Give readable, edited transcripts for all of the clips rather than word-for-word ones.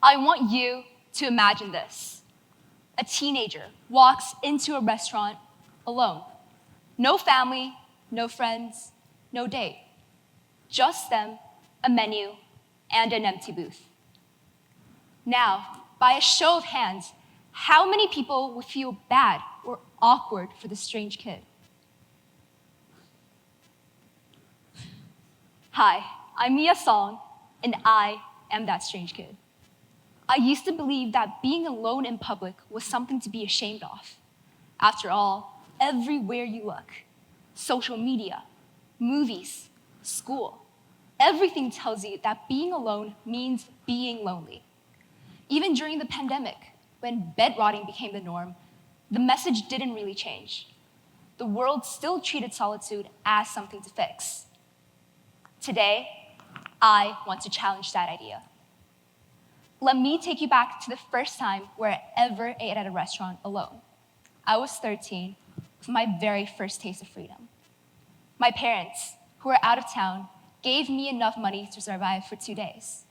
I want you to imagine this. A teenager walks into a restaurant alone. No family, no friends, no date. Just them, a menu, and an empty booth. Now, by a show of hands, how many people would feel bad or awkward for this strange kid? Hi, I'm Mia Song, and I am that strange kid. I used to believe that being alone in public was something to be ashamed of. After all, everywhere you look, social media, movies, school, everything tells you that being alone means being lonely. Even during the pandemic, when bedrotting became the norm, the message didn't really change. The world still treated solitude as something to fix. Today, I want to challenge that idea. Let me take you back to the first time where I ever ate at a restaurant alone. I was 13, with my very first taste of freedom. My parents, who were out of town, gave me enough money to survive for 2 days.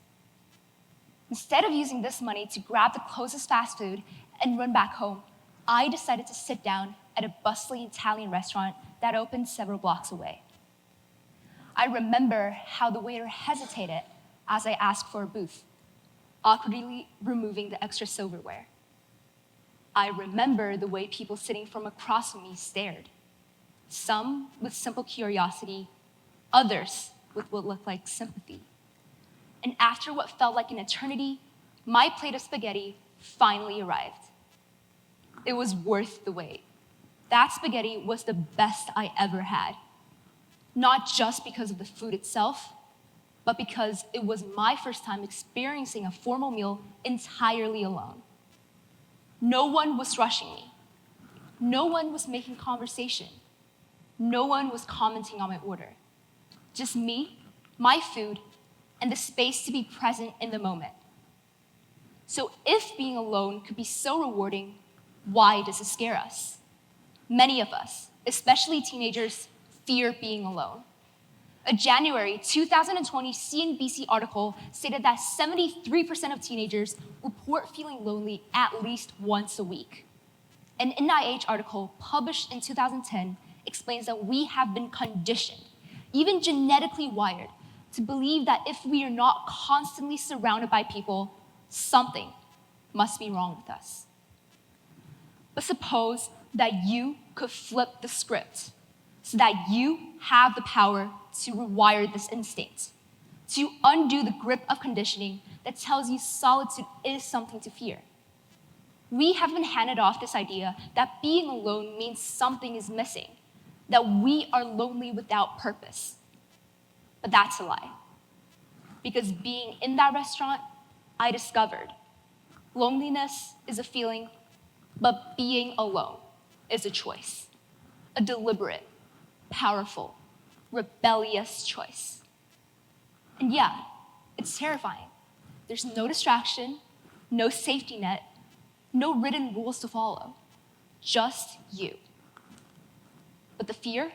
Instead of using this money to grab the closest fast food and run back home, I decided to sit down at a bustling Italian restaurant that opened several blocks away. I remember how the waiter hesitated as I asked for a booth, awkwardly removing the extra silverware. I remember the way people sitting from across from me stared, some with simple curiosity, others with what looked like sympathy. And after what felt like an eternity, my plate of spaghetti finally arrived. It was worth the wait. That spaghetti was the best I ever had. Not just because of the food itself, but because it was my first time experiencing a formal meal entirely alone. No one was rushing me. No one was making conversation. No one was commenting on my order. Just me, my food, and the space to be present in the moment. So if being alone could be so rewarding, why does it scare us? Many of us, especially teenagers, fear being alone. A January 2020 CNBC article stated that 73% of teenagers report feeling lonely at least once a week. An NIH article published in 2010 explains that we have been conditioned, even genetically wired, to believe that if we are not constantly surrounded by people, something must be wrong with us. But suppose that you could flip the script so that you have the power to rewire this instinct, to undo the grip of conditioning that tells you solitude is something to fear. We have been handed off this idea that being alone means something is missing, that we are lonely without purpose. But that's a lie. Because being in that restaurant, I discovered loneliness is a feeling, but being alone is a choice, a deliberate, powerful, rebellious choice. And yeah, it's terrifying. There's no distraction, no safety net, no written rules to follow, just you. But the fear,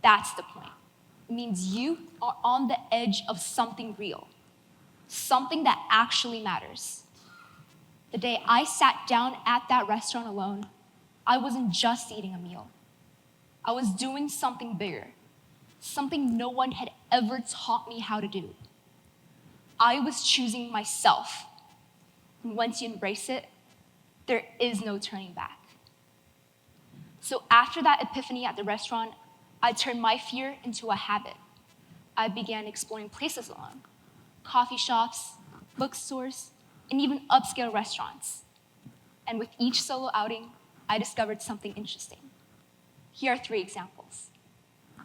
that's the point. It means you are on the edge of something real, something that actually matters. The day I sat down at that restaurant alone, I wasn't just eating a meal. I was doing something bigger, something no one had ever taught me how to do. I was choosing myself. And once you embrace it, there is no turning back. So after that epiphany at the restaurant, I turned my fear into a habit. I began exploring places alone, coffee shops, bookstores, and even upscale restaurants. And with each solo outing, I discovered something interesting. Here are 3 examples.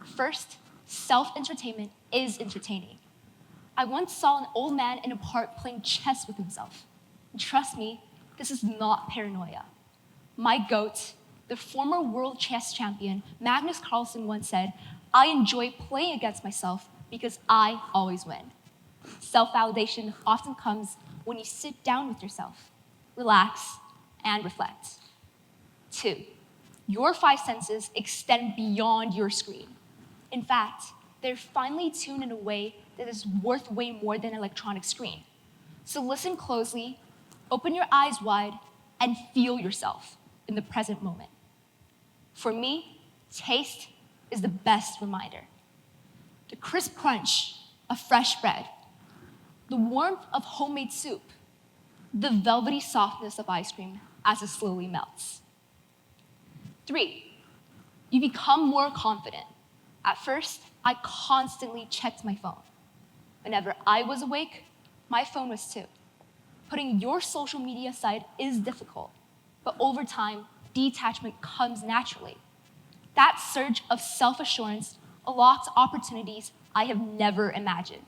First, self-entertainment is entertaining. I once saw an old man in a park playing chess with himself. And trust me, this is not paranoia. My goat, the former world chess champion, Magnus Carlsen, once said, "I enjoy playing against myself because I always win." Self-validation often comes when you sit down with yourself, relax, and reflect. 2, your 5 senses extend beyond your screen. In fact, they're finely tuned in a way that is worth way more than an electronic screen. So listen closely, open your eyes wide, and feel yourself in the present moment. For me, taste is the best reminder. The crisp crunch of fresh bread, the warmth of homemade soup, the velvety softness of ice cream as it slowly melts. 3, you become more confident. At first, I constantly checked my phone. Whenever I was awake, my phone was too. Putting your social media aside is difficult, but over time, detachment comes naturally. That surge of self-assurance unlocks opportunities I have never imagined.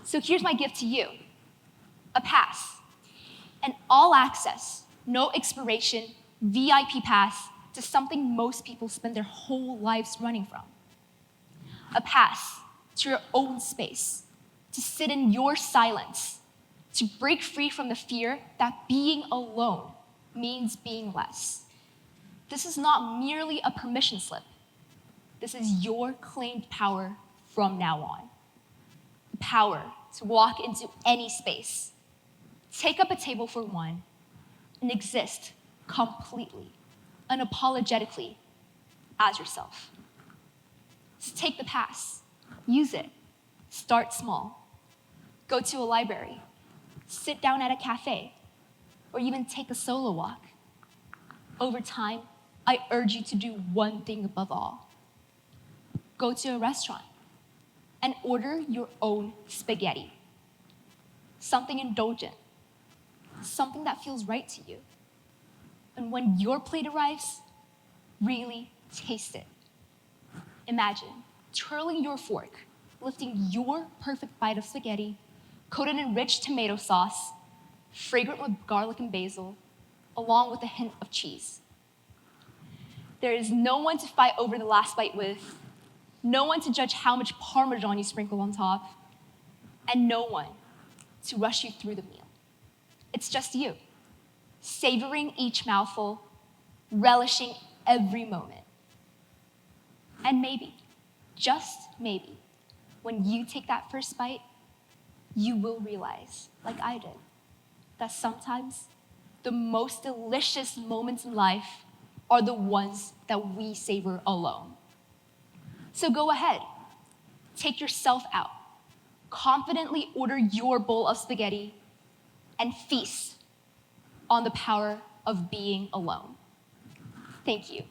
So here's my gift to you, a pass, an all-access, no expiration, VIP pass to something most people spend their whole lives running from. A pass to your own space, to sit in your silence, to break free from the fear that being alone means being less. This is not merely a permission slip. This is your claimed power from now on. The power to walk into any space, take up a table for one, and exist completely, unapologetically as yourself. So take the pass, use it, start small. Go to a library, sit down at a cafe, or even take a solo walk. Over time, I urge you to do one thing above all. Go to a restaurant and order your own spaghetti. Something indulgent, something that feels right to you. And when your plate arrives, really taste it. Imagine twirling your fork, lifting your perfect bite of spaghetti, coated in rich tomato sauce, fragrant with garlic and basil, along with a hint of cheese. There is no one to fight over the last bite with, no one to judge how much Parmesan you sprinkle on top, and no one to rush you through the meal. It's just you, savoring each mouthful, relishing every moment. And maybe, just maybe, when you take that first bite, you will realize, like I did, that sometimes the most delicious moments in life are the ones that we savor alone. So go ahead, take yourself out, confidently order your bowl of spaghetti, and feast on the power of being alone. Thank you.